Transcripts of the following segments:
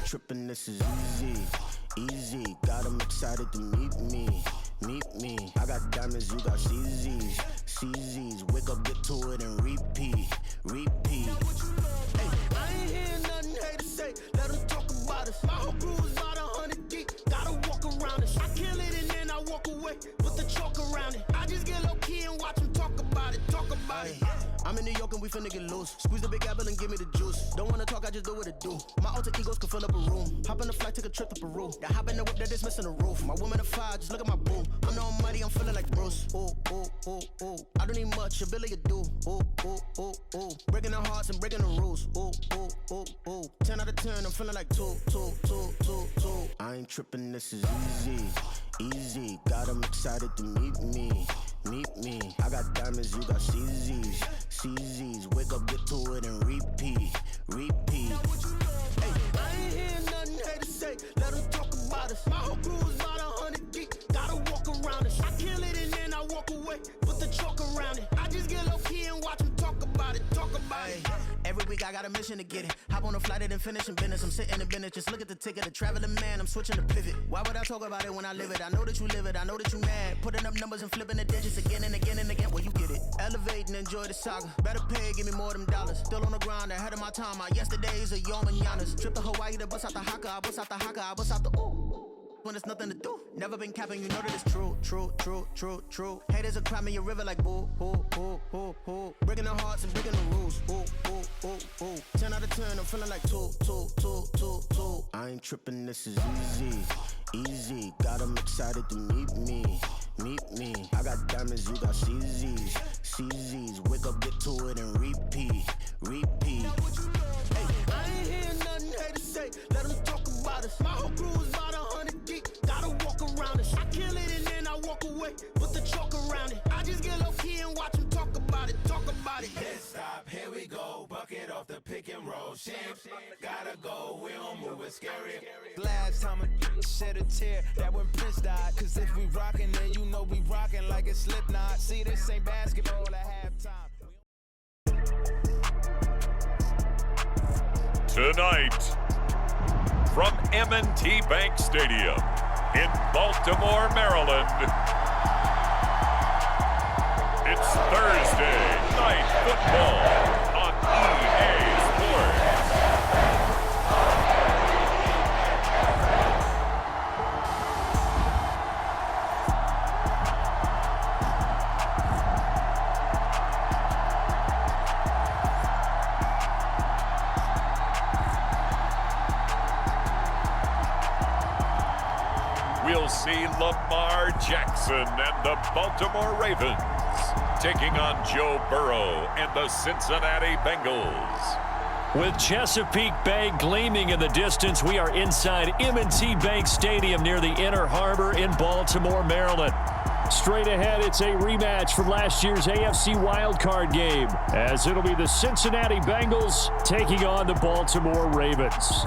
ain't tripping, this is easy, easy. Got 'em excited to meet me, meet me. I got diamonds, you got CZs, CZs. Wake up, get to it, and repeat, repeat. Hey, I ain't hearing nothing haters say. Let them talk about us. My whole crew is about 100 deep. Gotta walk around it. I kill it and then I walk away. Put the chalk around it. I just get low key and watch them talk about it. Talk about it. I'm in New York and we finna get loose. Squeeze the big apple and give me the juice. Don't wanna talk, I just do what it do. My alter egos can fill up a room. Hop in the flight, take a trip to Peru. That hop in the whip that is missing the roof. My woman a fire, just look at my boo. I'm the almighty, I'm feeling like Bruce. Ooh, ooh, ooh, ooh. I don't need much, ability to do. Ooh, ooh, ooh, ooh. Breaking the hearts and breaking the rules. Ooh, ooh, ooh, ooh. 10 out of 10, I'm feeling like 2, 2, 2, 2, 2. I ain't tripping, this is easy, easy. Got 'em excited to meet me, meet me. I got diamonds, you got CZs, CZs. Wake up, get to it, and repeat, repeat. Hey, I ain't hearing nothing haters say. Let them talk about us. My whole crew is about 100 deep. Gotta walk around it. I kill it and then I walk away. Put the chalk around it. I just get low key and watch them talk about it. Talk about it. Every week I got a mission to get it. Hop on a flight and then finish in business. I'm sitting in business. Just look at the ticket. A traveling man. I'm switching to pivot. Why would I talk about it when I live it? I know that you live it. I know that you mad. Putting up numbers and flipping the digits again and again and again. Well, you get it. Elevate and enjoy the saga. Better pay, give me more of them dollars. Still on the grind, ahead of my time. My yesterdays are your mananas. Trip to Hawaii to bust out the haka. I bust out the haka. I bust out the ooh. When there's nothing to do. Never been capping, you know that it's true, true, true, true, true. Haters are climbing your river like boo, hoo, hoo, hoo, hoo. Breaking the hearts and breaking the rules. Ooh, ooh, ooh, ooh. 10 out of 10, I'm feeling like 2, 2, 2, 2, 2. I ain't tripping, this is easy, easy. Got 'em excited to meet me, meet me. I got diamonds, you got CZs, CZs. Wake up, get to it, and repeat, repeat. Hey, I ain't hearing nothing haters say. Let them talk about us. My whole crew is about 100 deep. Gotta walk around it. I kill it and then I walk away. Put the chalk around it. I just get low key and watch them talk about it. Talk about it. Let's stop, here we go. Bucket off the pick and roll. Shame, gotta go. We don't move, it's scary. Last time a shed a tear, that when Prince died. Cause if we rockin', then you know we rockin' like a Slipknot. See, this ain't basketball at halftime. Tonight, from M&T Bank Stadium in Baltimore, Maryland, it's Thursday Night Football on EA Sports. We'll see Lamar Jackson and the Baltimore Ravens taking on Joe Burrow and the Cincinnati Bengals. With Chesapeake Bay gleaming in the distance, we are inside M&T Bank Stadium near the Inner Harbor in Baltimore, Maryland. Straight ahead, it's a rematch from last year's AFC wildcard game, as it'll be the Cincinnati Bengals taking on the Baltimore Ravens.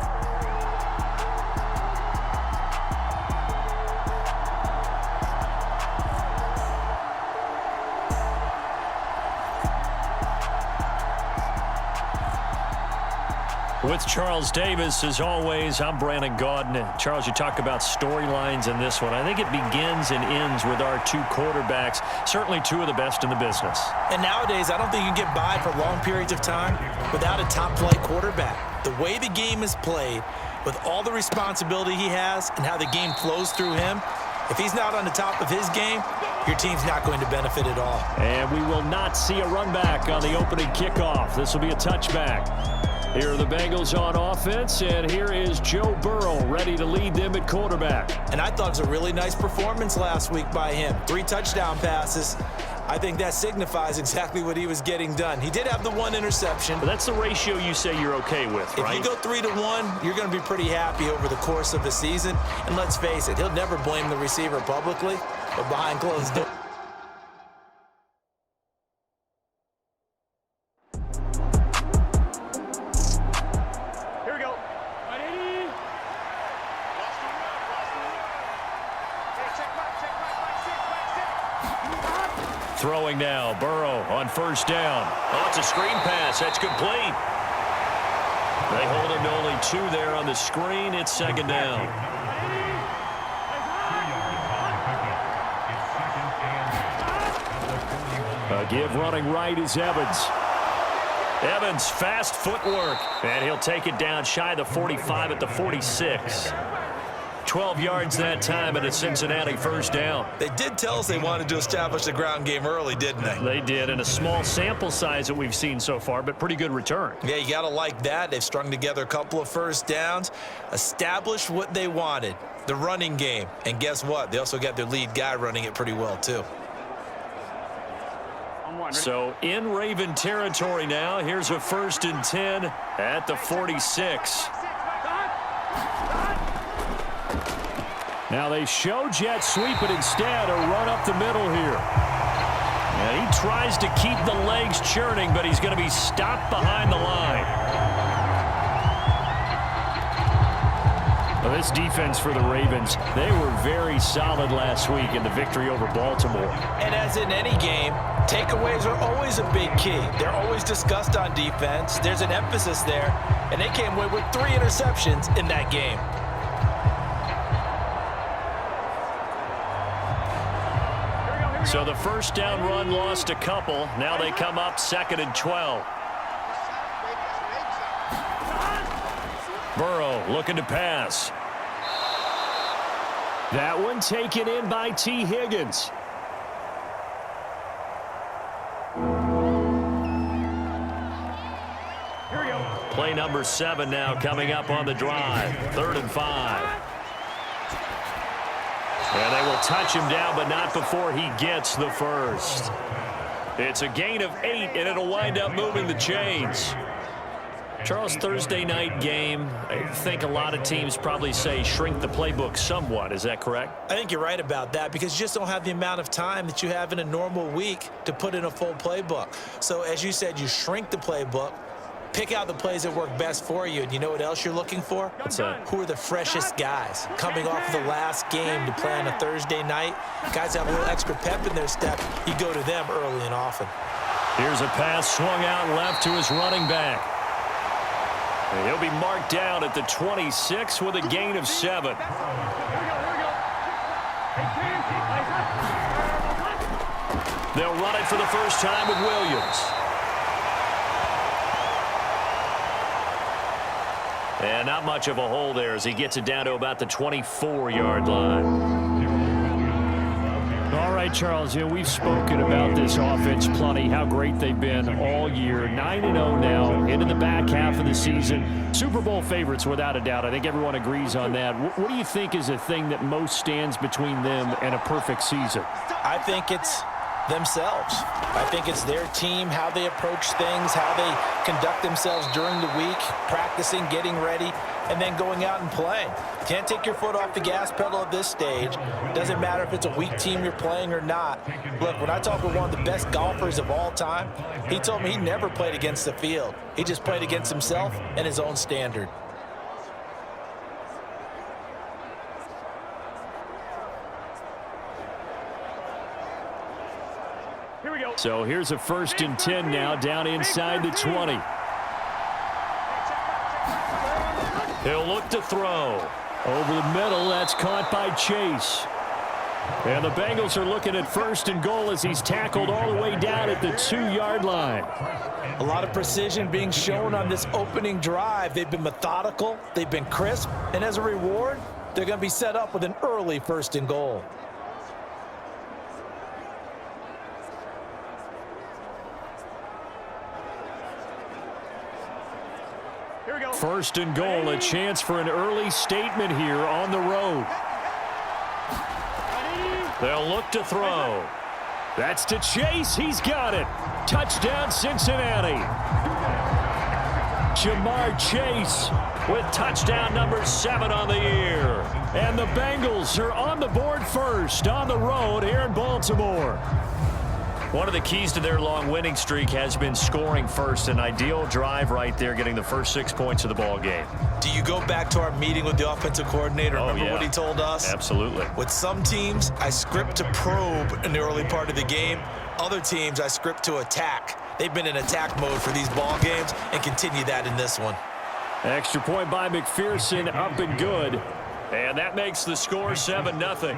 With Charles Davis, as always, I'm Brandon Gaudin. Charles, you talk about storylines in this one. I think it begins and ends with our two quarterbacks, certainly two of the best in the business. And nowadays, I don't think you can get by for long periods of time without a top-flight quarterback. The way the game is played, with all the responsibility he has and how the game flows through him, if he's not on the top of his game, your team's not going to benefit at all. And we will not see a run back on the opening kickoff. This will be a touchback. Here are the Bengals on offense, and here is Joe Burrow ready to lead them at quarterback. And I thought it was a really nice performance last week by him. 3 touchdown passes. I think that signifies exactly what he was getting done. He did have the 1 interception. But that's the ratio you say you're okay with, right? If you go 3-1, you're going to be pretty happy over the course of the season. And let's face it, he'll never blame the receiver publicly, but behind closed doors. Throwing now, Burrow on first down. Oh, it's a screen pass. That's complete. They hold him to only 2 there on the screen. It's second down. A give running right is Evans. Evans, fast footwork. And he'll take it down shy of the 45 at the 46. 12 yards that time and a Cincinnati first down. They did tell us they wanted to establish the ground game early, didn't they? They did, in a small sample size that we've seen so far, but pretty good return. Yeah, you got to like that. They've strung together a couple of first downs, established what they wanted, the running game. And guess what? They also got their lead guy running it pretty well, too. So in Raven territory now. Here's a 1st and 10 at the 46. Now they show jet sweep, but instead a run up the middle here. And he tries to keep the legs churning, but he's going to be stopped behind the line. Well, this defense for the Ravens, they were very solid last week in the victory over Baltimore. And as in any game, takeaways are always a big key. They're always discussed on defense. There's an emphasis there, and they came away with 3 interceptions in that game. So the first down run lost a couple. Now they come up 2nd and 12. Burrow looking to pass. That one taken in by T. Higgins. Play number 7 now coming up on the drive. 3rd and 5. And they will touch him down, but not before he gets the first. It's a gain of 8, and it'll wind up moving the chains. Charles, Thursday night game, I think a lot of teams probably say shrink the playbook somewhat. Is that correct? I think you're right about that because you just don't have the amount of time that you have in a normal week to put in a full playbook. So as you said, you shrink the playbook, pick out the plays that work best for you, and you know what else you're looking for? What's that? Who are the freshest guys coming off of the last game to play on a Thursday night? Guys have a little extra pep in their step. You go to them early and often. Here's a pass swung out left to his running back. And he'll be marked down at the 26 with a gain of 7. They'll run it for the first time with Williams. And not much of a hole there as he gets it down to about the 24-yard line. All right, Charles, we've spoken about this offense plenty, how great they've been all year. 9-0 now, into the back half of the season. Super Bowl favorites, without a doubt. I think everyone agrees on that. What do you think is the thing that most stands between them and a perfect season? I think it's themselves. I think it's their team, how they approach things, how they conduct themselves during the week, practicing, getting ready, and then going out and playing. Can't take your foot off the gas pedal at this stage. Doesn't matter if it's a weak team you're playing or not. Look, when I talk with one of the best golfers of all time, he told me he never played against the field. He just played against himself and his own standard. So here's a 1st and 10 now, down inside the 20. He'll look to throw. Over the middle, that's caught by Chase. And the Bengals are looking at 1st and goal as he's tackled all the way down at the 2-yard line. A lot of precision being shown on this opening drive. They've been methodical, they've been crisp, and as a reward, they're going to be set up with an early 1st and goal. First and goal, a chance for an early statement here on the road. They'll look to throw. That's to Chase. He's got it. Touchdown, Cincinnati. Jamar Chase with touchdown number 7 on the year. And the Bengals are on the board first on the road here in Baltimore. One of the keys to their long winning streak has been scoring first. An ideal drive right there, getting the first 6 points of the ball game. Do you go back to our meeting with the offensive coordinator? Remember what he told us? Absolutely. With some teams, I script to probe in the early part of the game. Other teams, I script to attack. They've been in attack mode for these ball games and continue that in this one. Extra point by McPherson, up and good. And that makes the score 7-0.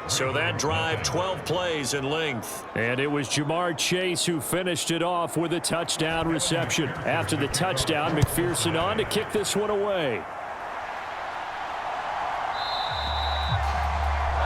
So that drive, 12 plays in length. And it was Jamar Chase who finished it off with a touchdown reception. After the touchdown, McPherson on to kick this one away.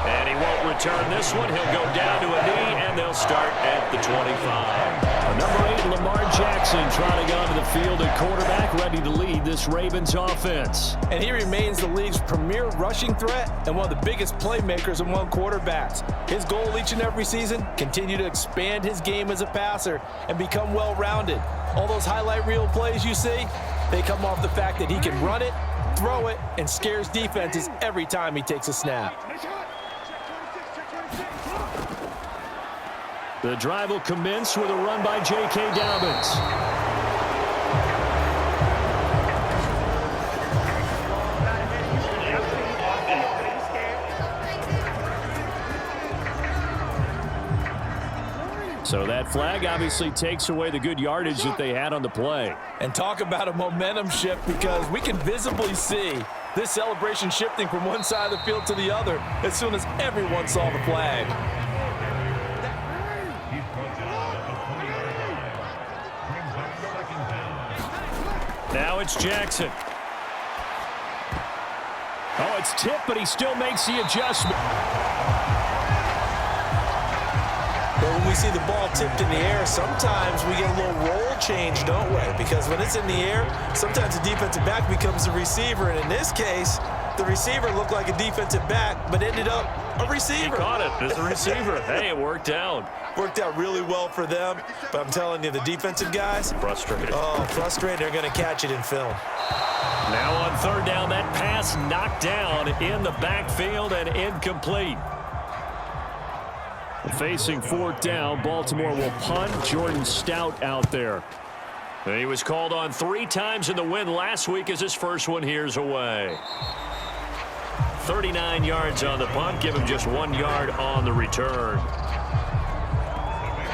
And he won't return this one. He'll go down to a knee, and they'll start at the 25. Number 8, Lamar Jackson, trotting onto the field at quarterback, ready to lead this Ravens offense. And he remains the league's premier rushing threat and one of the biggest playmakers among quarterbacks. His goal each and every season, continue to expand his game as a passer and become well-rounded. All those highlight reel plays you see, they come off the fact that he can run it, throw it, and scares defenses every time he takes a snap. The drive will commence with a run by J.K. Dobbins. So that flag obviously takes away the good yardage that they had on the play. And talk about a momentum shift, because we can visibly see this celebration shifting from one side of the field to the other as soon as everyone saw the flag. Now it's Jackson. Oh, it's tipped, but he still makes the adjustment. But when we see the ball tipped in the air, sometimes we get a little roll change, don't we? Because when it's in the air, sometimes the defensive back becomes the receiver. And in this case, the receiver looked like a defensive back, but ended up a receiver. He caught it as a receiver. Hey, it worked out. Worked out really well for them, but I'm telling you, the defensive guys, Frustrated. Oh, frustrated. They're going to catch it in film. Now on third down, that pass knocked down in the backfield and incomplete. Facing fourth down, Baltimore will punt. Jordan Stout out there. And he was called on 3 times in the win last week as his first one here's away. 39 yards on the punt, give him just 1 yard on the return.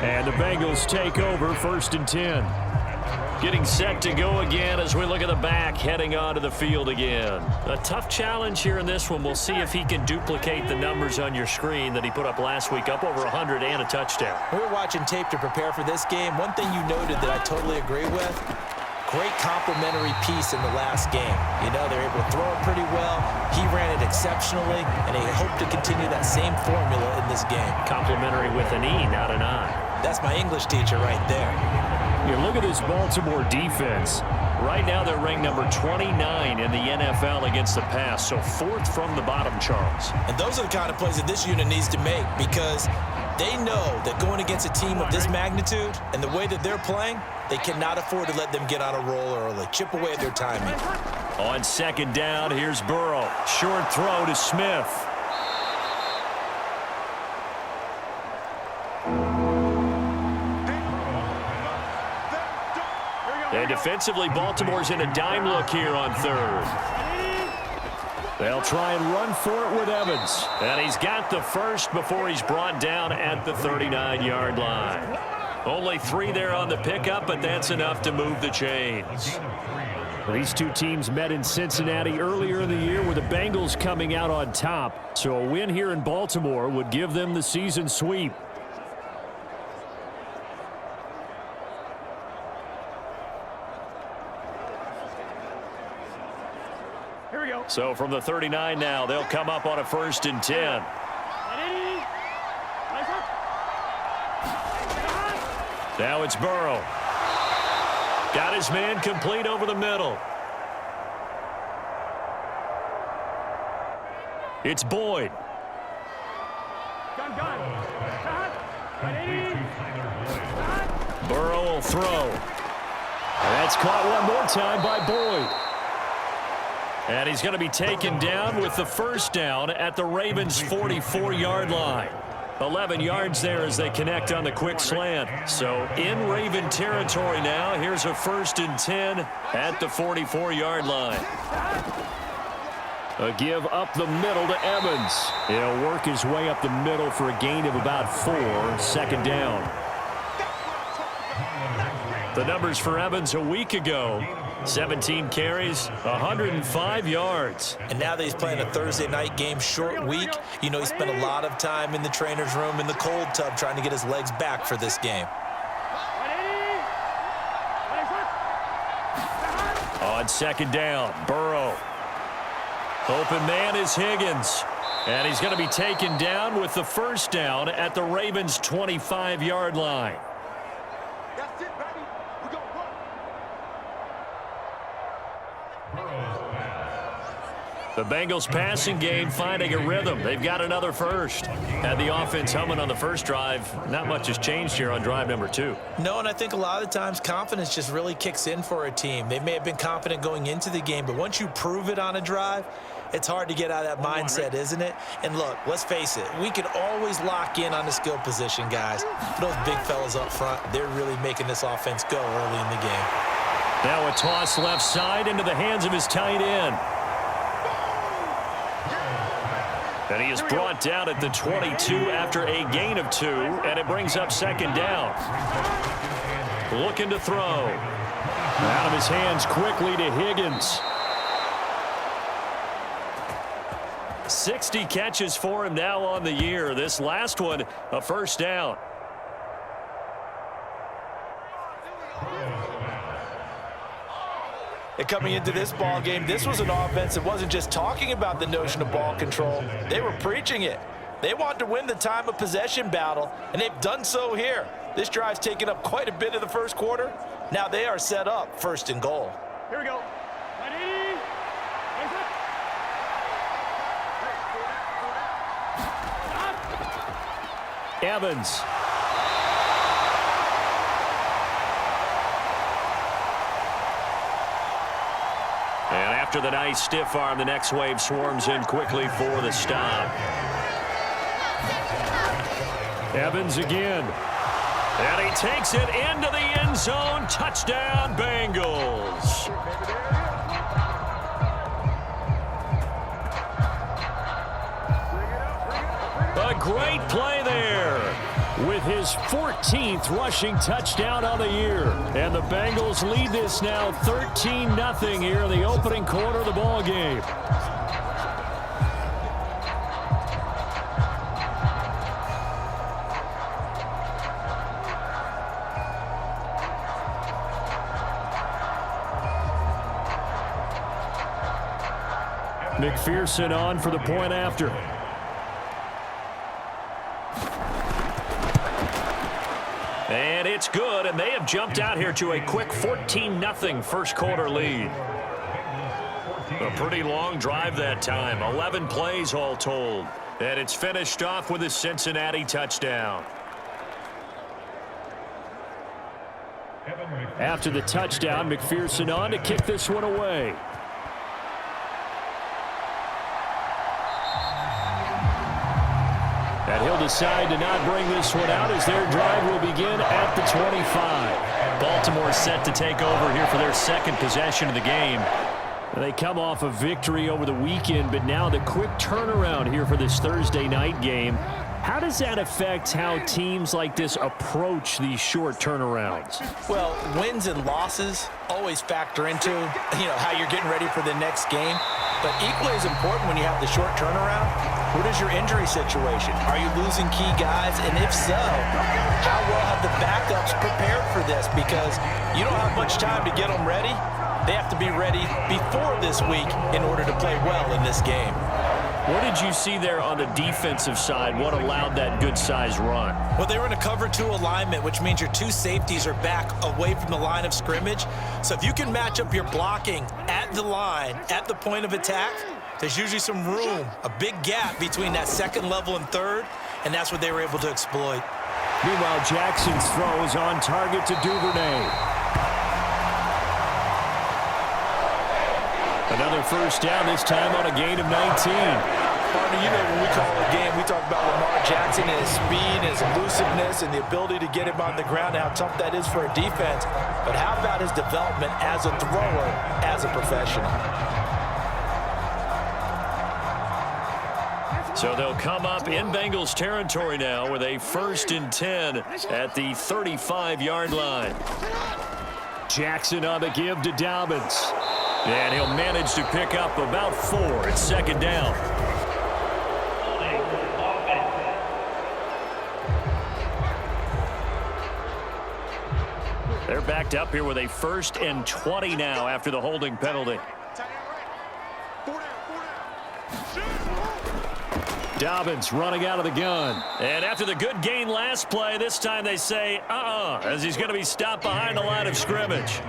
And the Bengals take over, 1st and 10. Getting set to go again as we look at the back, heading onto the field again. A tough challenge here in this one. We'll see if he can duplicate the numbers on your screen that he put up last week, up over 100 and a touchdown. We were watching tape to prepare for this game. One thing you noted that I totally agree with, great complementary piece in the last game. You know, they're able to throw it pretty well. He ran it exceptionally, and they hope to continue that same formula in this game. Complimentary with an E, not an I. That's my English teacher right there. You look at this Baltimore defense. Right now they're ranked number 29 in the NFL against the pass, so 4th from the bottom, Charles. And those are the kind of plays that this unit needs to make, because they know that going against a team of this magnitude and the way that they're playing, they cannot afford to let them get on a roll early. Chip away at their timing. On second down, here's Burrow. Short throw to Smith. And defensively, Baltimore's in a dime look here on third. They'll try and run for it with Evans. And he's got the first before he's brought down at the 39-yard line. Only 3 there on the pickup, but that's enough to move the chains. These two teams met in Cincinnati earlier in the year with the Bengals coming out on top. So a win here in Baltimore would give them the season sweep. Here we go. So from the 39 now, they'll come up on a 1st and 10. Now it's Burrow. Got his man complete over the middle. It's Boyd. Burrow will throw. That's caught one more time by Boyd. And he's going to be taken down with the first down at the Ravens' 44-yard line. 11 yards there as they connect on the quick slant. So in Raven territory now. Here's a 1st and 10 at the 44-yard line. A give up the middle to Evans. He'll work his way up the middle for a gain of about 4. 2nd down. The numbers for Evans a week ago. 17 carries, 105 yards. And now that he's playing a Thursday night game, short week, you know he spent a lot of time in the trainer's room in the cold tub trying to get his legs back for this game. On second down, Burrow. Open man is Higgins. And he's going to be taken down with the first down at the Ravens' 25-yard line. That's it, baby. We go run. The Bengals passing game finding a rhythm. They've got another first. Had the offense humming on the first drive. Not much has changed here on drive number 2. No, and I think a lot of the times confidence just really kicks in for a team. They may have been confident going into the game, but once you prove it on a drive, it's hard to get out of that mindset, isn't it? And look, let's face it, we can always lock in on the skill position, guys. But those big fellas up front, they're really making this offense go early in the game. Now a toss left side into the hands of his tight end. And he is brought down at the 22 after a gain of 2, and it brings up second down. Looking to throw. Out of his hands quickly to Higgins. 60 catches for him now on the year. This last one, a first down. And coming into this ball game, this was an offense that wasn't just talking about the notion of ball control. They were preaching it. They wanted to win the time of possession battle, and they've done so here. This drive's taken up quite a bit of the first quarter. Now they are set up first and goal. Here we go. Ready? Evans. And after the nice stiff arm, the next wave swarms in quickly for the stop. Evans again. And he takes it into the end zone. Touchdown, Bengals. A great play there with his 14th rushing touchdown on the year. And the Bengals lead this now 13-0 here in the opening quarter of the ball game. McPherson on for the point after. And it's good, and they have jumped out here to a quick 14-0 first quarter lead. A pretty long drive that time, 11 plays all told. And it's finished off with a Cincinnati touchdown. After the touchdown, McPherson on to kick this one away. And he'll decide to not bring this one out as their drive will begin at the 25. Baltimore set to take over here for their second possession of the game. They come off a victory over the weekend, but now the quick turnaround here for this Thursday night game. How does that affect how teams like this approach these short turnarounds? Well, wins and losses always factor into, how you're getting ready for the next game. But equally as important when you have the short turnaround, what is your injury situation? Are you losing key guys? And if so, how well have the backups prepared for this? Because you don't have much time to get them ready. They have to be ready before this week in order to play well in this game. What did you see there on the defensive side? What allowed that good-sized run? Well, they were in a cover 2 alignment, which means your 2 safeties are back away from the line of scrimmage. So if you can match up your blocking at the line, at the point of attack, there's usually some room, a big gap between that second level and third, and that's what they were able to exploit. Meanwhile, Jackson's throw is on target to Duvernay. Another first down, this time on a gain of 19. Partner, when we call a game, we talk about Lamar Jackson and his speed, his elusiveness, and the ability to get him on the ground, and how tough that is for a defense. But how about his development as a thrower, as a professional? So they'll come up in Bengals territory now with a 1st and 10 at the 35-yard line. Jackson on the give to Dobbins. And he'll manage to pick up about 4. It's second down. They're backed up here with a 1st and 20 now after the holding penalty. Dobbins running out of the gun. And after the good gain last play, this time they say, as he's going to be stopped behind the line of scrimmage.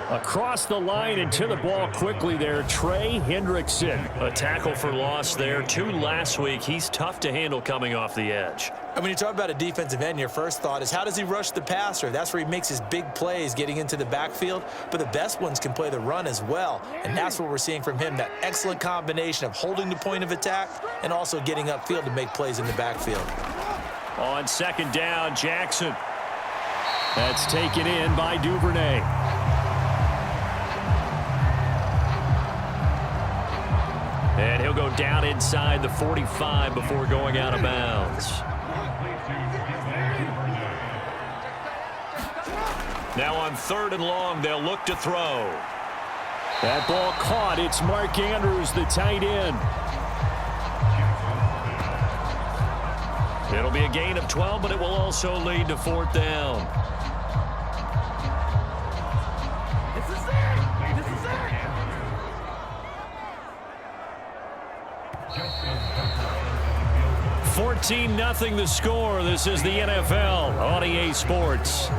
Across the line and to the ball quickly there, Trey Hendrickson. A tackle for loss there. 2 last week. He's tough to handle coming off the edge. And when you talk about a defensive end, your first thought is how does he rush the passer? That's where he makes his big plays getting into the backfield. But the best ones can play the run as well. And that's what we're seeing from him, that excellent combination of holding the point of attack and also getting upfield to make plays in the backfield. On second down, Jackson. That's taken in by Duvernay. And he'll go down inside the 45 before going out of bounds. Now on 3rd and long, they'll look to throw. That ball caught. It's Mark Andrews, the tight end. It'll be a gain of 12, but it will also lead to 4th down. This is there. This is there. 14-0 the score. This is the NFL on EA Sports.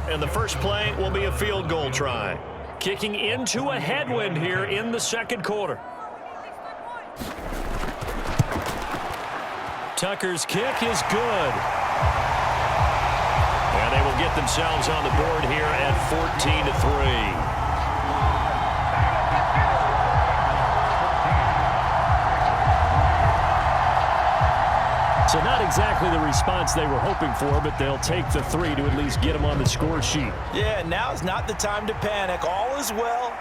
And the first play will be a field goal try. Kicking into a headwind here in the second quarter. Tucker's kick is good. And they will get themselves on the board here at 14-3. So not exactly the response they were hoping for, but they'll take the 3 to at least get them on the score sheet. Yeah, now is not the time to panic. All is well,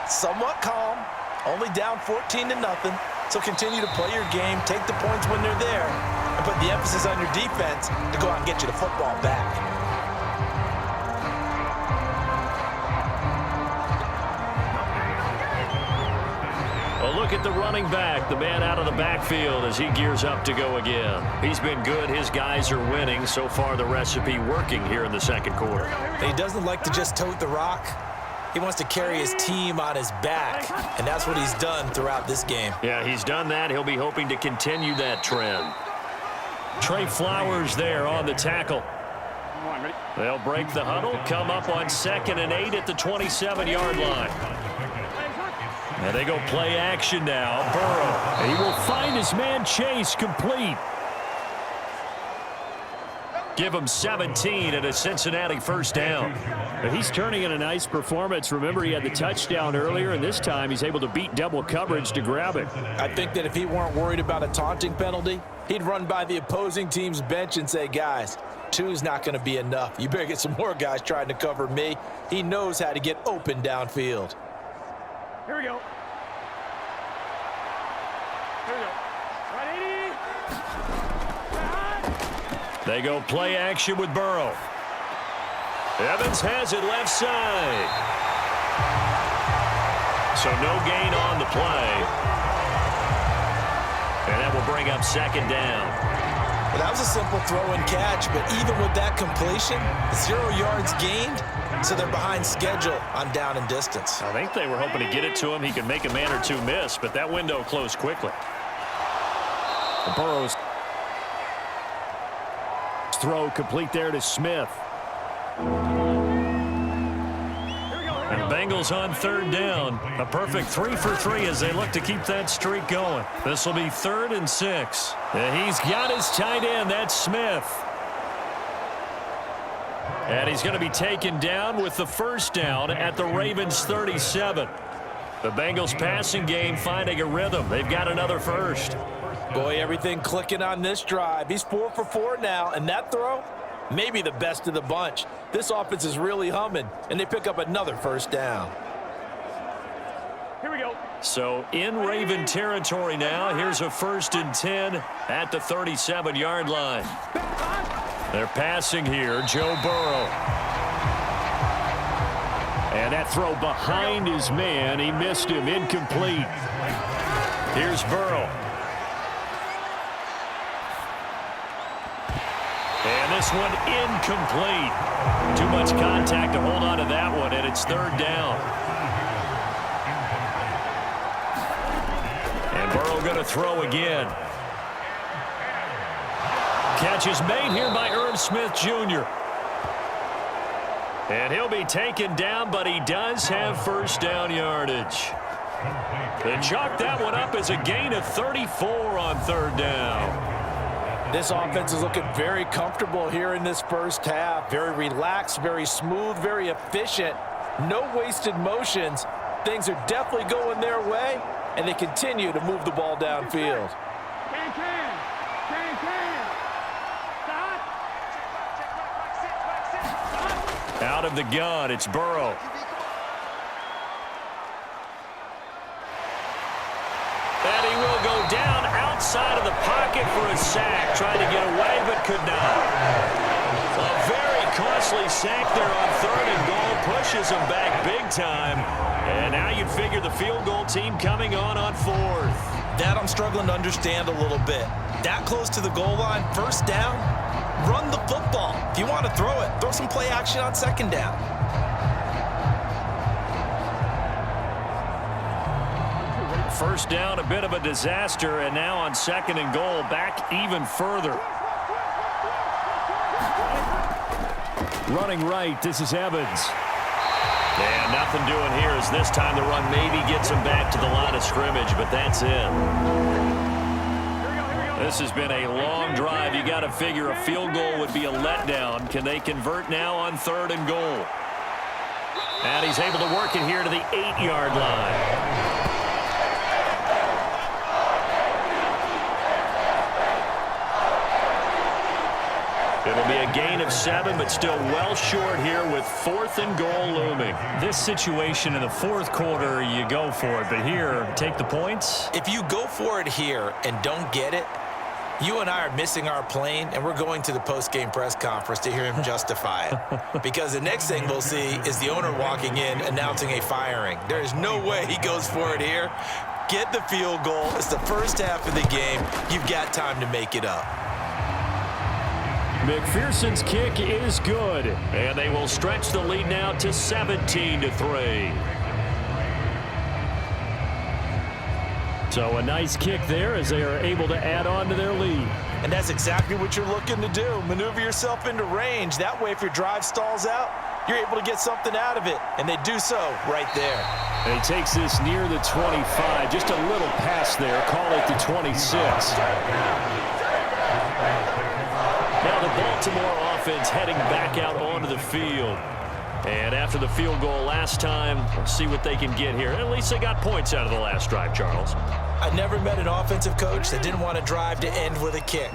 somewhat calm, only down 14-0. So continue to play your game, take the points when they're there, and put the emphasis on your defense to go out and get you the football back. A look at the running back, the man out of the backfield as he gears up to go again. He's been good. His guys are winning. So far, the recipe working here in the second quarter. And he doesn't like to just tote the rock. He wants to carry his team on his back, and that's what he's done throughout this game. Yeah, he's done that. He'll be hoping to continue that trend. Trey Flowers there on the tackle. They'll break the huddle, come up on 2nd and 8 at the 27-yard line. And they go play action now. Burrow. He will find his man Chase complete. Give him 17 and a Cincinnati first down. He's turning in a nice performance. Remember, he had the touchdown earlier, and this time he's able to beat double coverage to grab it. I think that if he weren't worried about a taunting penalty, he'd run by the opposing team's bench and say, guys, 2's not going to be enough. You better get some more guys trying to cover me. He knows how to get open downfield. Here we go. Here we go. Right, 80. They go play action with Burrow. Evans has it left side. So no gain on the play. And that will bring up 2nd down. Well, that was a simple throw and catch, but even with that completion, 0 yards gained, so they're behind schedule on down and distance. I think they were hoping to get it to him. He could make a man or two miss, but that window closed quickly. Burrow's throw complete there to Smith. And Bengals on 3rd down. A perfect 3 for 3 as they look to keep that streak going. This will be 3rd and 6. And he's got his tight end. That's Smith. And he's going to be taken down with the first down at the Ravens' 37. The Bengals passing game finding a rhythm. They've got another first. Boy, everything clicking on this drive. He's 4 for 4 now, and that throw, maybe the best of the bunch. This offense is really humming, and they pick up another first down. Here we go. So in Raven territory now. Here's a 1st and 10 at the 37-yard line. They're passing here. Joe Burrow. And that throw behind his man. He missed him. Incomplete. Here's Burrow. And this one incomplete. Too much contact to hold on to that one, and it's 3rd down. And Burrow going to throw again. Catch is made here by Irv Smith Jr. And he'll be taken down, but he does have 1st down yardage. They chalk that one up as a gain of 34 on 3rd down. This offense is looking very comfortable here in this first half. Very relaxed, very smooth, very efficient. No wasted motions. Things are definitely going their way, and they continue to move the ball downfield. Out of the gun, it's Burrow. And he will go down outside of the pocket for a sack. Tried to get away, but could not. A very costly sack there on 3rd and goal. Pushes him back big time. And now you'd figure the field goal team coming on 4th. That I'm struggling to understand a little bit. That close to the goal line, 1st down, run the football. If you want to throw it, throw some play action on 2nd down. First down, a bit of a disaster, and now on 2nd and goal, back even further. Running right, this is Evans. And nothing doing here as this time the run maybe gets him back to the line of scrimmage, but that's it. This has been a long drive. You got to figure a field goal would be a letdown. Can they convert now on 3rd and goal? And he's able to work it here to the 8-yard line. It'll be a gain of 7, but still well short here with 4th and goal looming. This situation in the 4th quarter, you go for it. But here, take the points. If you go for it here and don't get it, you and I are missing our plane, and we're going to the post-game press conference to hear him justify it. Because the next thing we'll see is the owner walking in announcing a firing. There is no way he goes for it here. Get the field goal. It's the first half of the game. You've got time to make it up. McPherson's kick is good, and they will stretch the lead now to 17-3. So a nice kick there as they are able to add on to their lead. And that's exactly what you're looking to do. Maneuver yourself into range. That way, if your drive stalls out, you're able to get something out of it. And they do so right there. And he takes this near the 25. Just a little pass there. Call it the 26. Now the Baltimore offense heading back out onto the field. And after the field goal last time, we'll see what they can get here. At least they got points out of the last drive, Charles. I never met an offensive coach that didn't want a drive to end with a kick.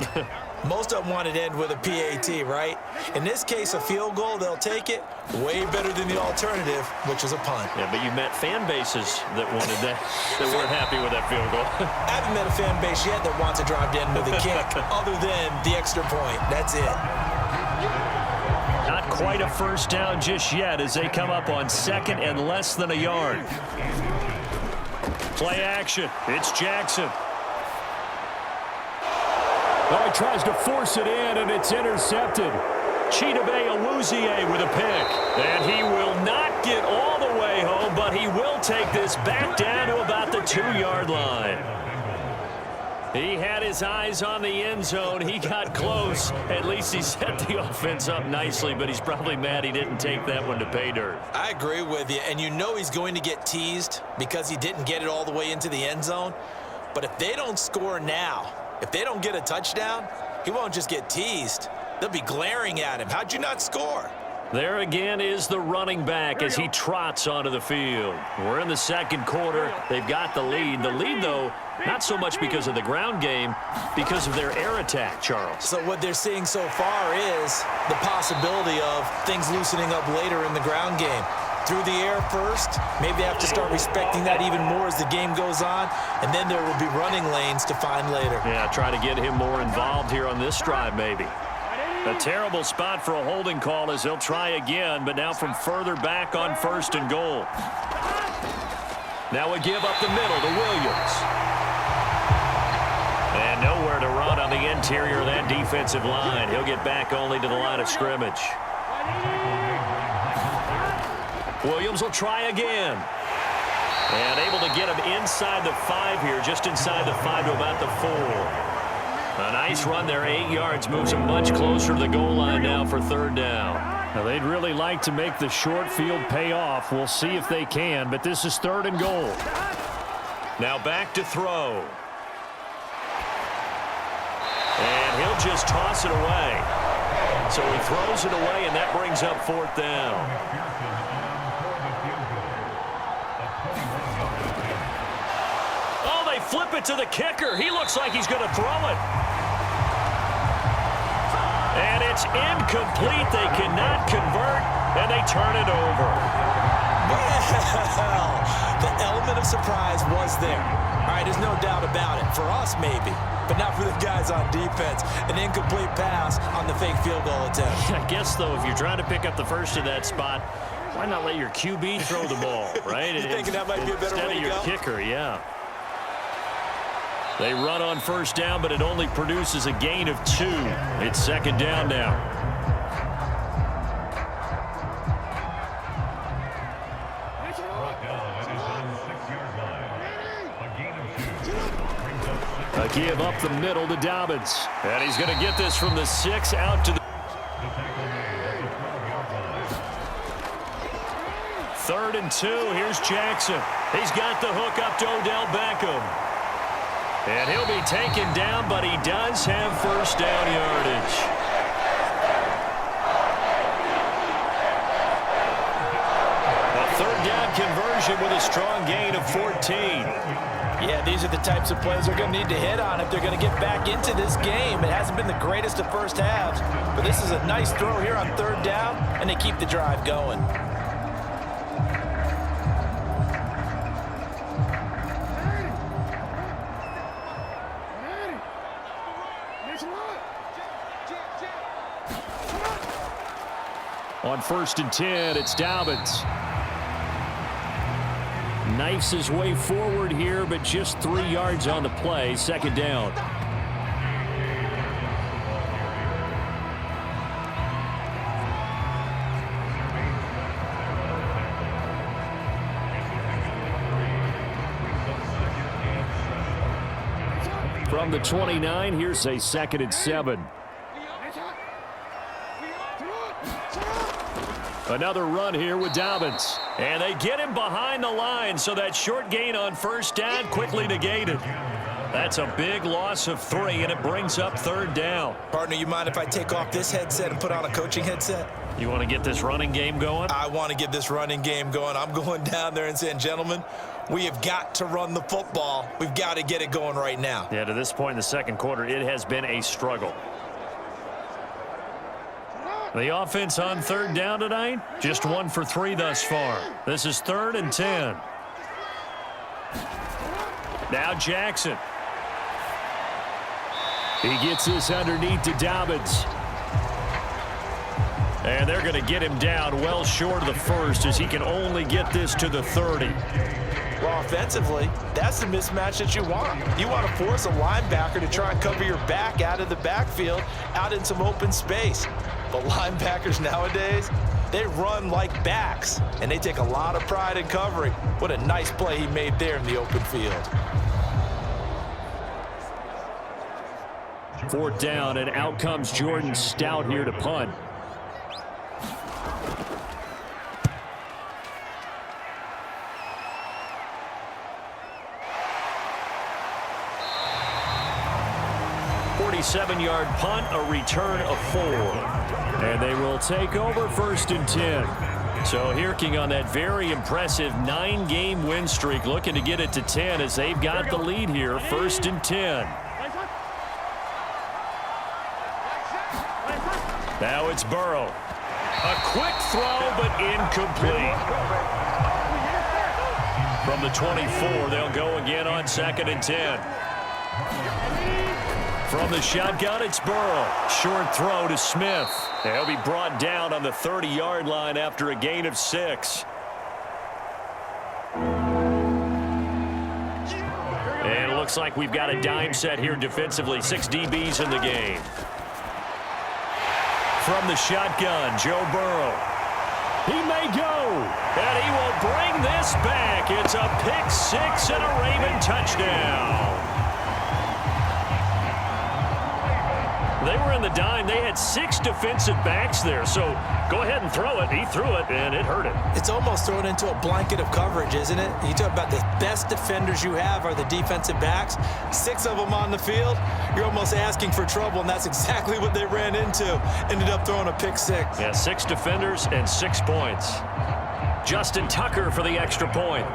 Most of them wanted to end with a PAT, right? In this case, a field goal, they'll take it. Way better than the alternative, which is a punt. Yeah, but you met fan bases that wanted that, that weren't happy with that field goal. I haven't met a fan base yet that wants a drive to end with a kick, other than the extra point. That's it. Not quite a first down just yet as they come up on 2nd and less than a yard. Play action. It's Jackson. Oh, he tries to force it in, and it's intercepted. Chidobe Awuzie with a pick. And he will not get all the way home, but he will take this back down to about the 2-yard line. He had his eyes on the end zone. He got close. At least he set the offense up nicely, but he's probably mad he didn't take that one to pay dirt. I agree with you, and you know he's going to get teased because he didn't get it all the way into the end zone. But if they don't score now, if they don't get a touchdown, he won't just get teased. They'll be glaring at him. How'd you not score? There again is the running back as he trots onto the field. We're in the 2nd quarter. They've got the lead. The lead, though, not so much because of the ground game, because of their air attack, Charles. So what they're seeing so far is the possibility of things loosening up later in the ground game. through the air first. Maybe they have to start respecting that even more as the game goes on, and then there will be running lanes to find later. Yeah, try to get him more involved here on this drive maybe. A terrible spot for a holding call as he'll try again, but now from further back on 1st and goal. Now a give up the middle to Williams. And nowhere to run on the interior of that defensive line. He'll get back only to the line of scrimmage. Williams will try again. And able to get him inside the 5 here, just inside the 5 to about the 4. A nice run there, 8 yards, moves him much closer to the goal line now for 3rd down. Now, they'd really like to make the short field pay off. We'll see if they can, but this is 3rd and goal. Now back to throw. And he'll just toss it away. So he throws it away, and that brings up 4th down. Oh, they flip it to the kicker. He looks like he's going to throw it. And it's incomplete. They cannot convert, and they turn it over. Well, the element of surprise was there. All right, there's no doubt about it. For us, maybe, but not for the guys on defense. An incomplete pass on the fake field goal attempt. I guess, though, if you're trying to pick up the first in that spot, why not let your QB throw the ball, right? You're thinking that might be a better way to go? Instead of your kicker, yeah. They run on 1st down, but it only produces a gain of 2. It's 2nd down now. A give up the middle to Dobbins. And he's going to get this from the 6 out to the 3rd and 2. Here's Jackson. He's got the hook up to Odell Beckham. And he'll be taken down, but he does have 1st down yardage. A 3rd down conversion with a strong gain of 14. Yeah, these are the types of plays they're going to need to hit on if they're going to get back into this game. It hasn't been the greatest of first halves, but this is a nice throw here on 3rd down, and they keep the drive going. On 1st and 10, it's Dobbins. Knifes his way forward here, but just 3 yards on the play. 2nd down. From the 29, here's a 2nd and 7. Another run here with Dobbins. And they get him behind the line, so that short gain on 1st down quickly negated. That's a big loss of 3, and it brings up 3rd down. Partner, you mind if I take off this headset and put on a coaching headset? You want to get this running game going? I want to get this running game going. I'm going down there and saying, gentlemen, we have got to run the football. We've got to get it going right now. Yeah, to this point in the 2nd quarter, it has been a struggle. The offense on 3rd down tonight, just 1 for 3 thus far. This is 3rd and 10. Now Jackson. He gets this underneath to Dobbins. And they're going to get him down well short of the 1st as he can only get this to the 30. Well, offensively, that's the mismatch that you want. You want to force a linebacker to try and cover your back out of the backfield, out in some open space. But linebackers nowadays, they run like backs, and they take a lot of pride in covering. What a nice play he made there in the open field. 4th down, and out comes Jordan Stout here to punt. Seven-yard punt, a return of 4. And they will take over 1st and 10. So Hirking on that very impressive 9-game win streak, looking to get it to 10 as they've got the lead here, 1st and 10. Now it's Burrow. A quick throw, but incomplete. From the 24, they'll go again on 2nd and 10. From the shotgun, it's Burrow. Short throw to Smith. He'll be brought down on the 30-yard line after a gain of 6. And it looks like we've got a dime set here defensively. 6 DBs in the game. From the shotgun, Joe Burrow. He may go, and he will bring this back. It's a pick 6 and a Raven touchdown. They were in the dime. They had 6 defensive backs there, so go ahead and throw it. He threw it, and it hurt him. It's almost thrown into a blanket of coverage, isn't it? You talk about the best defenders you have are the defensive backs. 6 of them on the field. You're almost asking for trouble, and that's exactly what they ran into. Ended up throwing a pick 6. Yeah, 6 defenders and 6 points. Justin Tucker for the extra point.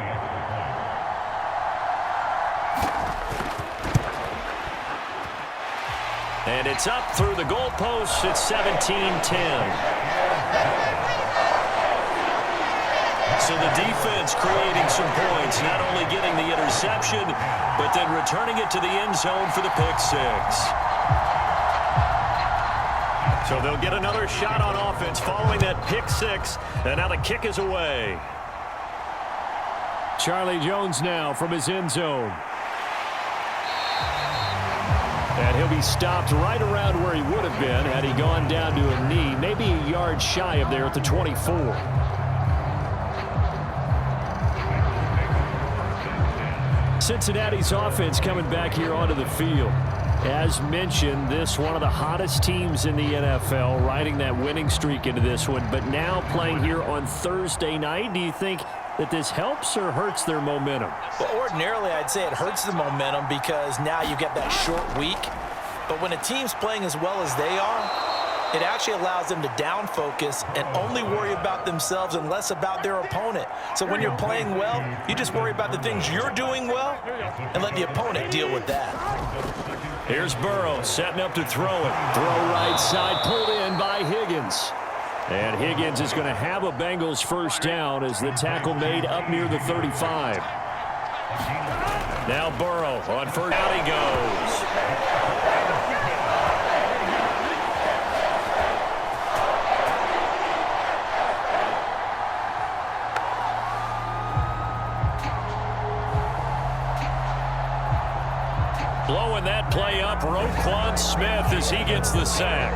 And it's up through the goalposts. It's 17-10. So the defense creating some points, not only getting the interception, but then returning it to the end zone for the pick 6. So they'll get another shot on offense following that pick 6, and now the kick is away. Charlie Jones now from his end zone. And he'll be stopped right around where he would have been had he gone down to a knee, maybe a yard shy of there at the 24. Cincinnati's offense coming back here onto the field. As mentioned, this one of the hottest teams in the NFL, riding that winning streak into this one, but now playing here on Thursday night. Do you think that this helps or hurts their momentum? Well, ordinarily, I'd say it hurts the momentum because now you get that short week. But when a team's playing as well as they are, it actually allows them to down focus and only worry about themselves and less about their opponent. So when you're playing well, you just worry about the things you're doing well and let the opponent deal with that. Here's Burrow setting up to throw it. Throw right side, pulled in by Higgins. And Higgins is going to have a Bengals first down as the tackle made up near the 35. Now Burrow on first down he goes. Blowing that play up, Roquan Smith as he gets the sack.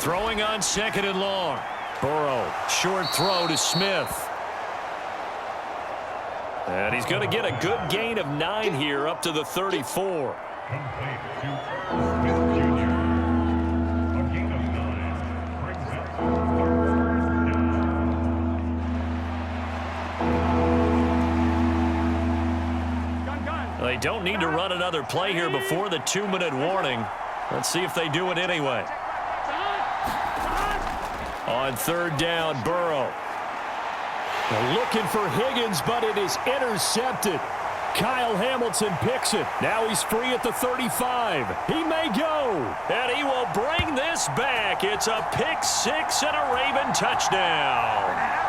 Throwing on 2nd and long. Burrow, short throw to Smith. And he's going to get a good gain of 9 here up to the 34. They don't need to run another play here before the 2-minute warning. Let's see if they do it anyway. On 3rd down, Burrow. They're looking for Higgins, but it is intercepted. Kyle Hamilton picks it. Now he's free at the 35. He may go. And he will bring this back. It's a pick 6 and a Raven touchdown.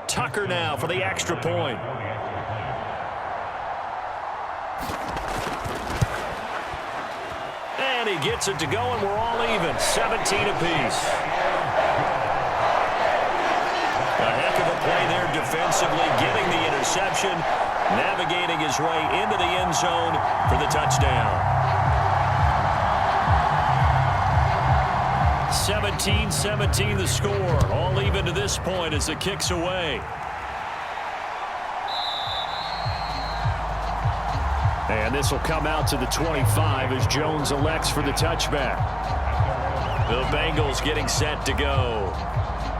Tucker now for the extra point. And he gets it to go, and we're all even. 17 apiece. A heck of a play there defensively, getting the interception, navigating his way into the end zone for the touchdown. 17-17 the score. All even to this point as the kick's away. And this will come out to the 25 as Jones elects for the touchback. The Bengals getting set to go.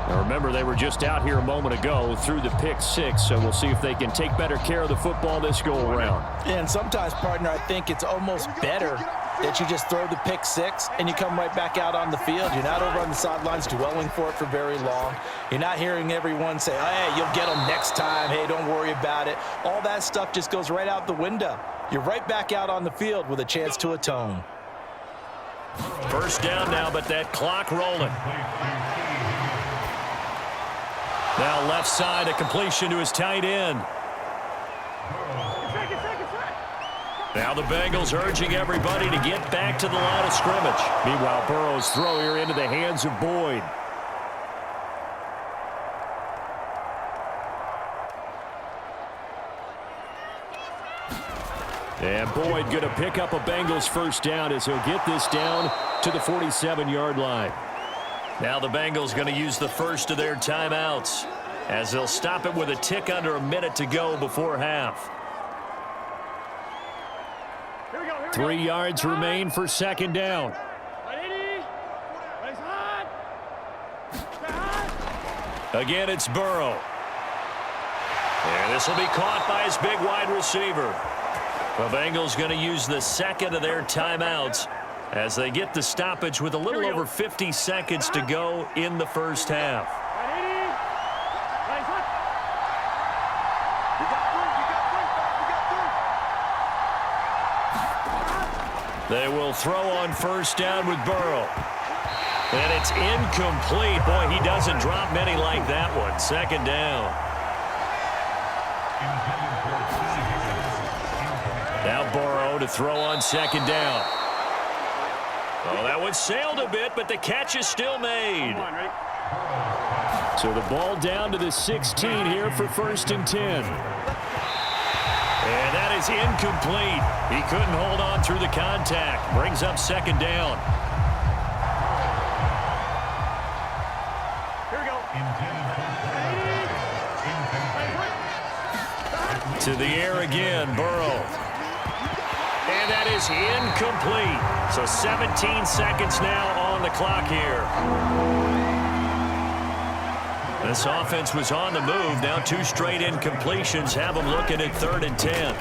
Now remember, they were just out here a moment ago through the pick six, so we'll see if they can take better care of the football this go-around. And sometimes, partner, I think it's almost better that you just throw the pick six and you come right back out on the field. You're not over on the sidelines dwelling for it for very long. You're not hearing everyone say, oh, hey, you'll get them next time. Hey, don't worry about it. All that stuff just goes right out the window. You're right back out on the field with a chance to atone. First down now, but that clock rolling. Now left side, a completion to his tight end. Now the Bengals urging everybody to get back to the line of scrimmage. Meanwhile, Burrow's throw here into the hands of Boyd. And Boyd going to pick up a Bengals first down as he'll get this down to the 47-yard line. Now the Bengals going to use the first of their timeouts as they'll stop it with a tick under a minute to go before half. 3 yards remain for second down. Again, it's Burrow. And this will be caught by his big wide receiver. The Bengals going to use the second of their timeouts as they get the stoppage with a little over 50 seconds to go in the first half. They will throw on first down with Burrow. And it's incomplete. Boy, he doesn't drop many like that one. Second down. Now Burrow to throw on second down. Oh, that one sailed a bit, but the catch is still made. So the ball down to the 16 here for first and 10. And that is incomplete. He couldn't hold on through the contact. Brings up second down. To the air again, Burrow. And that is incomplete. So 17 seconds now on the clock here. This offense was on the move. Now 2 straight incompletions have them looking at 3rd and 10.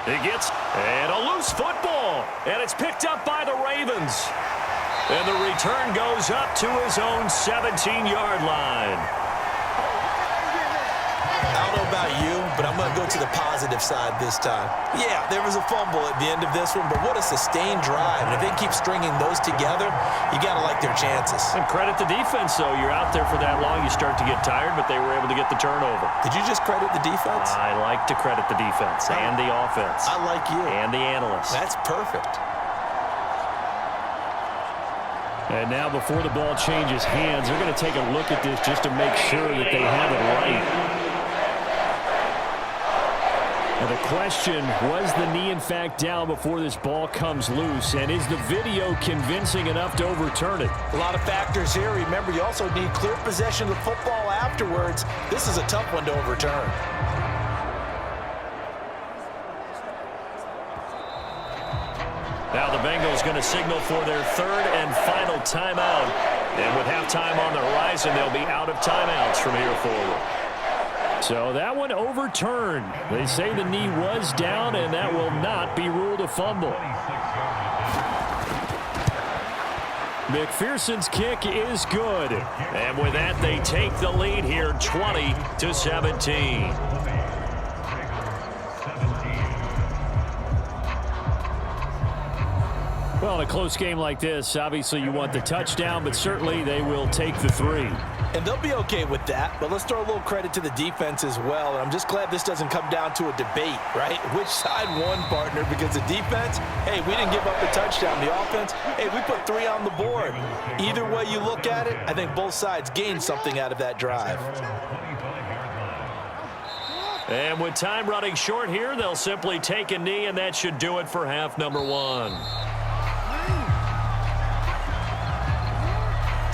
He gets and a loose football. And it's picked up by the Ravens. And the return goes up to his own 17-yard line. I don't know about you, but I'm going to go to the positive side this time. Yeah, there was a fumble at the end of this one, but what a sustained drive. And if they keep stringing those together, you got to like their chances. And credit the defense, though. You're out there for that long, you start to get tired, but they were able to get the turnover. Did you just credit the defense? I like to credit the defense and the offense. I like you. And the analysts. That's perfect. And now before the ball changes hands, they're going to take a look at this just to make sure that they have it right. Now the question, was the knee in fact down before this ball comes loose? And is the video convincing enough to overturn it? A lot of factors here. Remember, you also need clear possession of the football afterwards. This is a tough one to overturn. Now the Bengals going to signal for their 3rd and final timeout. And with halftime on the horizon, they'll be out of timeouts from here forward. So that one overturned. They say the knee was down, and that will not be ruled a fumble. McPherson's kick is good. And with that, they take the lead here 20-17. Well, in a close game like this, obviously you want the touchdown, but certainly they will take the 3. And they'll be okay with that, but let's throw a little credit to the defense as well. And I'm just glad this doesn't come down to a debate, right? Which side won, partner? Because the defense, hey, we didn't give up a touchdown. The offense, hey, we put 3 on the board. Either way you look at it, I think both sides gained something out of that drive. And with time running short here, they'll simply take a knee, and that should do it for half number 1.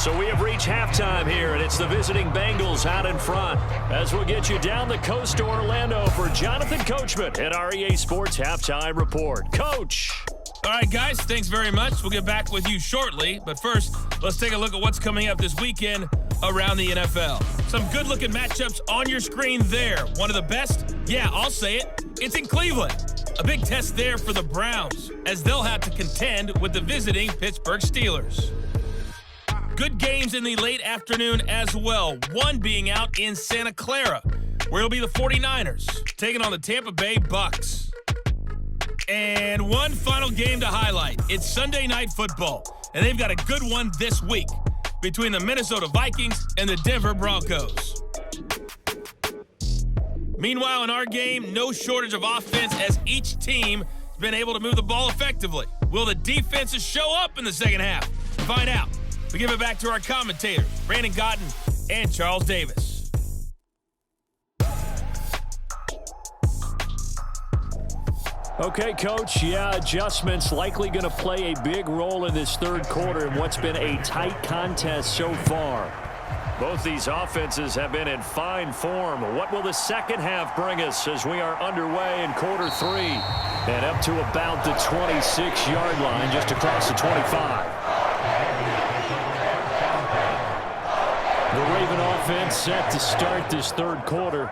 So we have reached halftime here, and it's the visiting Bengals out in front. As we'll get you down the coast to Orlando for Jonathan Coachman at our EA Sports Halftime Report. Coach. All right, guys, thanks very much. We'll get back with you shortly. But first, let's take a look at what's coming up this weekend around the NFL. Some good-looking matchups on your screen there. One of the best? Yeah, I'll say it. It's in Cleveland. A big test there for the Browns, as they'll have to contend with the visiting Pittsburgh Steelers. Good games in the late afternoon as well, one being out in Santa Clara, where it'll be the 49ers taking on the Tampa Bay Bucks. And one final game to highlight. It's Sunday Night Football, and they've got a good one this week between the Minnesota Vikings and the Denver Broncos. Meanwhile, in our game, no shortage of offense as each team has been able to move the ball effectively. Will the defenses show up in the second half? Find out. We give it back to our commentators, Brandon Gotten and Charles Davis. Okay, Coach. Yeah, adjustments likely going to play a big role in this third quarter in what's been a tight contest so far. Both these offenses have been in fine form. What will the second half bring us as we are underway in quarter three? And up to about the 26-yard line, just across the 25. The Raven offense set to start this third quarter.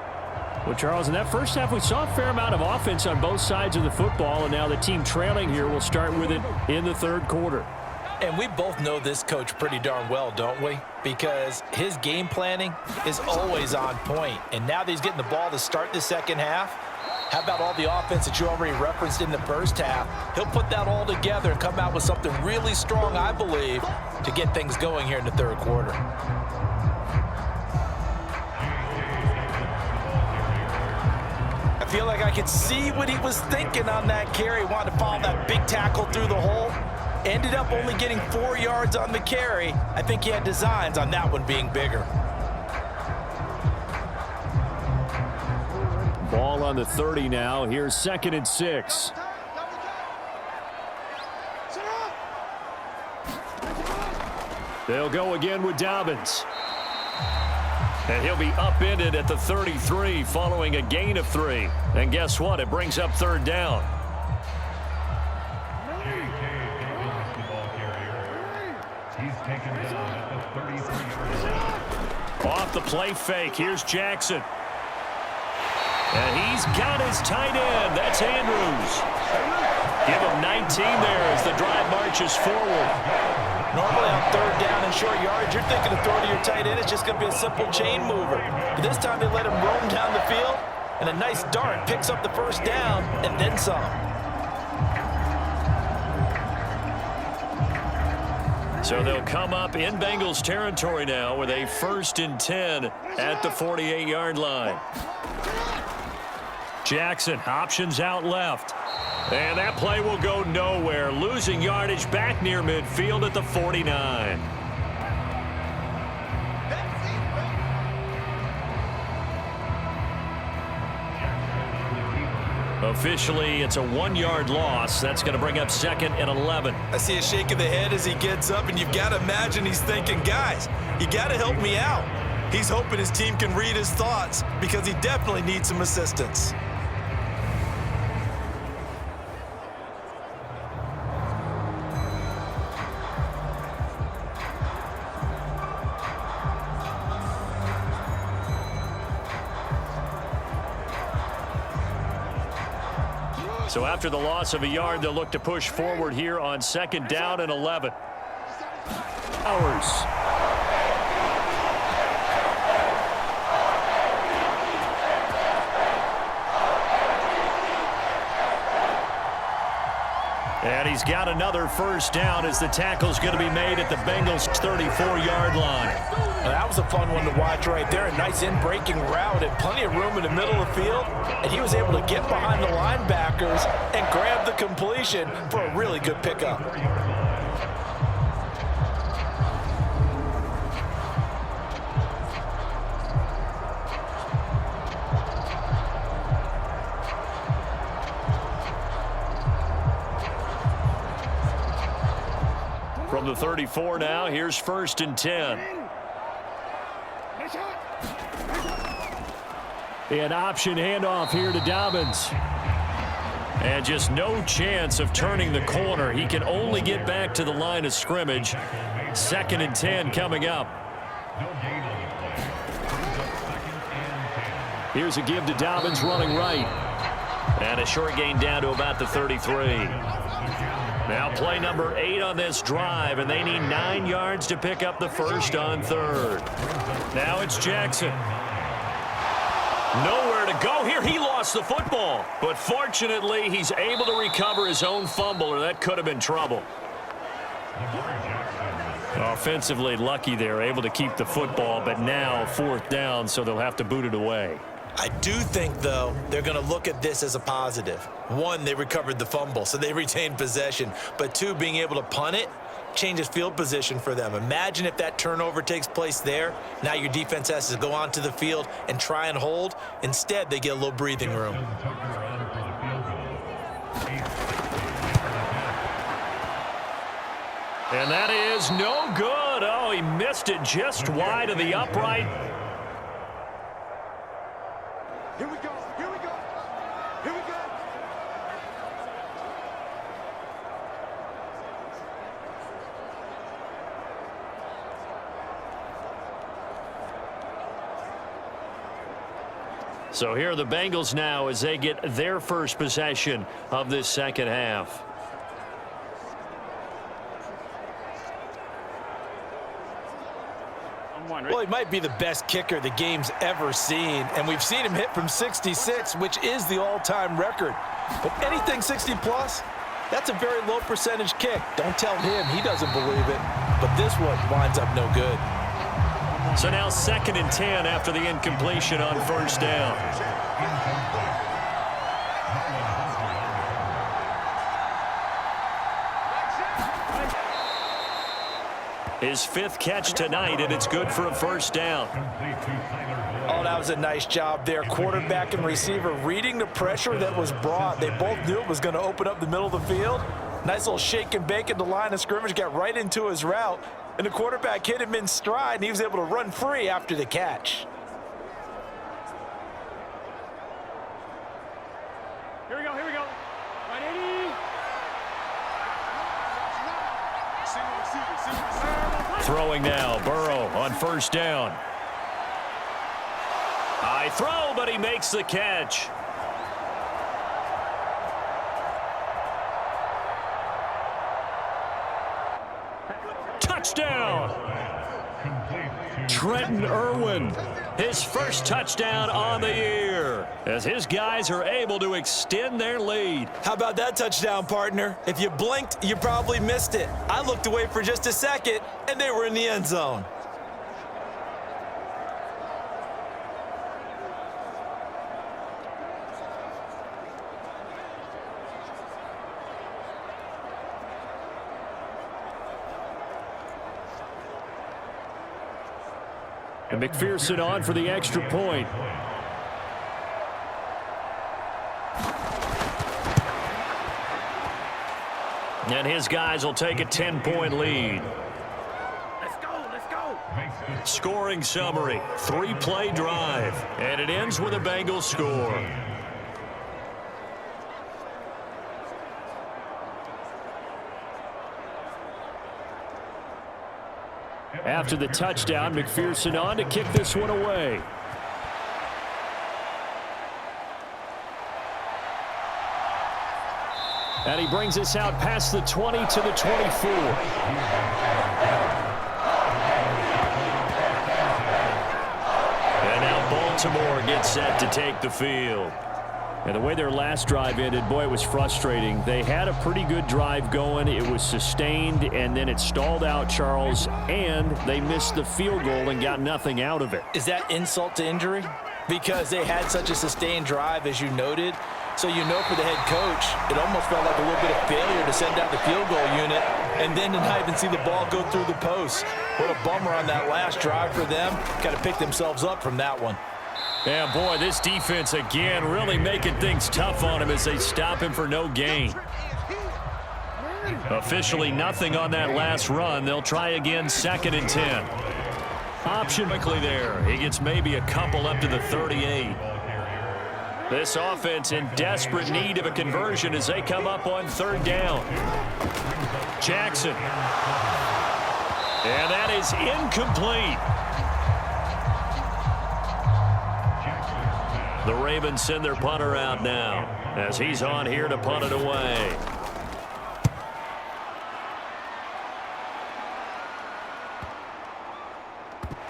Well, Charles, in that first half, we saw a fair amount of offense on both sides of the football, and now the team trailing here will start with it in the third quarter. And we both know this coach pretty darn well, don't we? Because his game planning is always on point. And now that he's getting the ball to start the second half, how about all the offense that you already referenced in the first half? He'll put that all together and come out with something really strong, I believe, to get things going here in the third quarter. I feel like I could see what he was thinking on that carry. Wanted to follow that big tackle through the hole. Ended up only getting 4 yards on the carry. I think he had designs on that one being bigger. Ball on the 30 now. Here's 2nd and 6. They'll go again with Dobbins. And he'll be upended at the 33 following a gain of 3. And guess what? It brings up third down. Off the play fake. Here's Jackson. And he's got his tight end. That's Andrews. Give him 19 there as the drive marches forward. Normally on third down and short yards, you're thinking to throw to your tight end. It's just going to be a simple chain mover. But this time they let him roam down the field, and a nice dart picks up the first down and then some. So they'll come up in Bengals territory now with a 1st and 10 at the 48-yard line. Jackson options out left. And that play will go nowhere, losing yardage back near midfield at the 49. Officially, it's a 1-yard loss. That's going to bring up 2nd and 11. I see a shake of the head as he gets up, and you've got to imagine he's thinking, guys, you got to help me out. He's hoping his team can read his thoughts because he definitely needs some assistance. So after the loss of a yard, they'll look to push forward here on 2nd down and 11. Powers. And he's got another first down as the tackle's going to be made at the Bengals' 34-yard line. Well, that was a fun one to watch right there. A nice in-breaking route and plenty of room in the middle of the field. And he was able to get behind the linebackers and grab the completion for a really good pickup. From the 34 now, here's 1st and 10. An option handoff here to Dobbins. And just no chance of turning the corner. He can only get back to the line of scrimmage. 2nd and 10 coming up. Here's a give to Dobbins running right. And a short gain down to about the 33. Now play number 8 on this drive, and they need 9 yards to pick up the first on 3rd. Now it's Jackson. Nowhere to go here. He lost the football. But fortunately, he's able to recover his own fumble, or that could have been trouble. Offensively lucky there, able to keep the football, but now 4th down, so they'll have to boot it away. I do think, though, they're going to look at this as a positive. 1, they recovered the fumble, so they retained possession. But 2, being able to punt it changes field position for them. Imagine if that turnover takes place there. Now your defense has to go onto the field and try and hold. Instead, they get a little breathing room. And that is no good. Oh, he missed it just wide of the upright. Here we go. Here we go. Here we go. So here are the Bengals now as they get their first possession of this second half. Well, he might be the best kicker the game's ever seen, and we've seen him hit from 66, which is the all-time record. But anything 60-plus, that's a very low percentage kick. Don't tell him he doesn't believe it, but this one winds up no good. So now 2nd and 10 after the incompletion on 1st down. His 5th catch tonight, and it's good for a 1st down. Oh, that was a nice job there. Quarterback and receiver reading the pressure that was brought. They both knew it was going to open up the middle of the field. Nice little shake and bake at the line of scrimmage, got right into his route, and the quarterback hit him in stride, and he was able to run free after the catch. Here we go. Here we go. 180. Throwing now, Burrow on 1st down. High throw, but he makes the catch. Touchdown! Trenton Irwin, his first touchdown on the year, as his guys are able to extend their lead. How about that touchdown, partner? If you blinked, you probably missed it. I looked away for just a second, and they were in the end zone. And McPherson on for the extra point. And his guys will take a 10-point lead. Let's go. Let's go. Scoring summary, 3-play drive. And it ends with a Bengals score. After the touchdown, McPherson on to kick this one away. And he brings us out past the 20 to the 24. And now Baltimore gets set to take the field. And the way their last drive ended, boy, it was frustrating. They had a pretty good drive going. It was sustained, and then it stalled out, Charles, and they missed the field goal and got nothing out of it. Is that insult to injury? Because they had such a sustained drive, as you noted. So you know for the head coach, it almost felt like a little bit of failure to send out the field goal unit and then to not even see the ball go through the post. What a bummer on that last drive for them. Got to pick themselves up from that one. Yeah, boy, this defense again really making things tough on him as they stop him for no gain. Officially nothing on that last run. They'll try again, 2nd and 10. Option quickly there. He gets maybe a couple up to the 38. This offense in desperate need of a conversion as they come up on 3rd down. Jackson. And that is incomplete. The Ravens send their punter out now as he's on here to punt it away.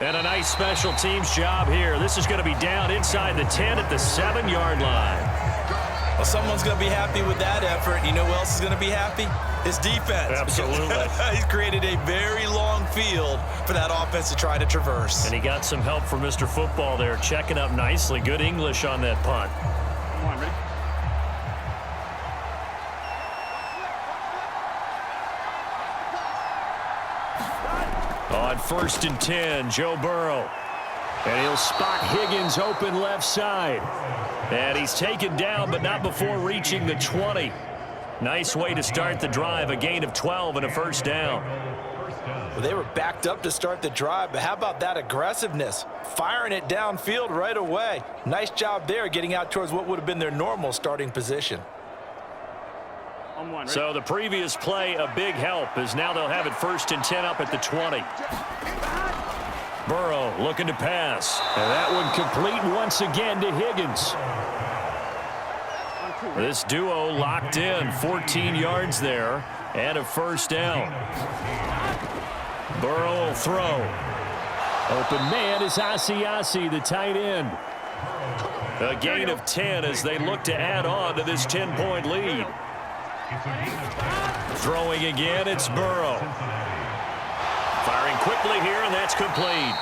And a nice special teams job here. This is going to be down inside the 10 at the 7-yard line. Well, someone's going to be happy with that effort. You know who else is going to be happy? His defense. Absolutely. He's created a very long field for that offense to try to traverse. And he got some help from Mr. Football there, checking up nicely. Good English on that punt. Come on, ready? On 1st and 10, Joe Burrow. And he'll spot Higgins open left side. And he's taken down, but not before reaching the 20. Nice way to start the drive, a gain of 12 and a 1st down. Well, they were backed up to start the drive, but how about that aggressiveness? Firing it downfield right away. Nice job there getting out towards what would have been their normal starting position. So the previous play, a big help, as now they'll have it 1st and 10 up at the 20. Burrow looking to pass. And that one complete once again to Higgins. This duo locked in, 14 yards there, and a 1st down. Burrow will throw. Open man is Asiasi, the tight end. A gain of 10 as they look to add on to this 10-point lead. Throwing again, it's Burrow. Firing quickly here, and that's complete.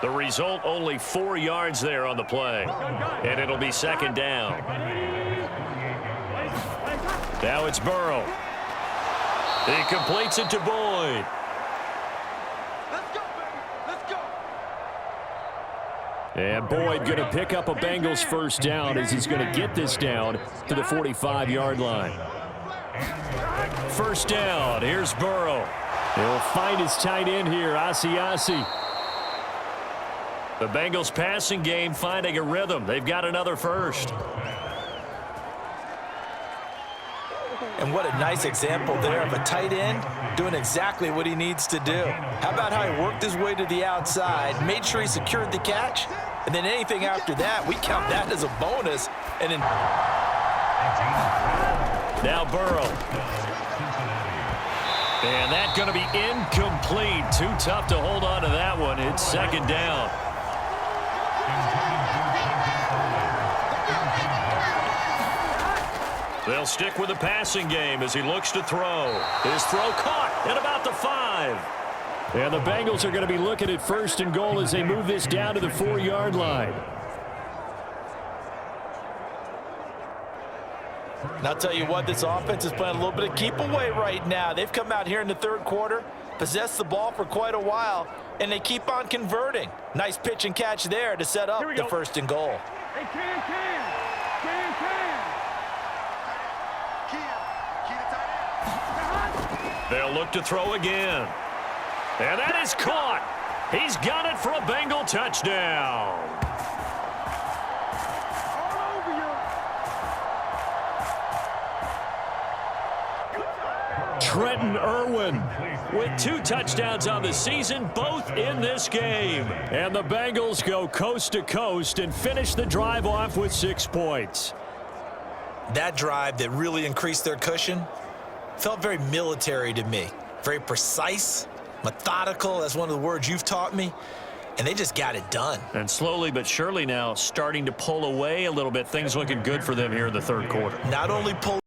The result, only 4 yards there on the play. And it'll be 2nd down. Now it's Burrow. He completes it to Boyd. Let's go, baby. Let's go. And Boyd going to pick up a Bengals 1st down as he's going to get this down to the 45-yard line. 1st down. Here's Burrow. He'll find his tight end here, Asiasi. The Bengals passing game finding a rhythm. They've got another 1st. And what a nice example there of a tight end doing exactly what he needs to do. How about how he worked his way to the outside, made sure he secured the catch, and then anything after that, we count that as a bonus. And then now Burrow. And that's going to be incomplete. Too tough to hold on to that one. It's 2nd down. They'll stick with the passing game as he looks to throw. His throw caught at about the 5. And the Bengals are going to be looking at 1st and goal as they move this down to the 4-yard line. And I'll tell you what, this offense is playing a little bit of keep away right now. They've come out here in the 3rd quarter, possessed the ball for quite a while, and they keep on converting. Nice pitch and catch there to set up the 1st and goal. Hey, Ken. They'll look to throw again. And that is caught. He's got it for a Bengal touchdown. Trenton Irwin with 2 touchdowns on the season, both in this game. And the Bengals go coast to coast and finish the drive off with 6 points. That drive that really increased their cushion felt very military to me. Very precise, methodical. That's one of the words you've taught me. And they just got it done. And slowly but surely now starting to pull away a little bit. Things looking good for them here in the 3rd quarter. Not only pull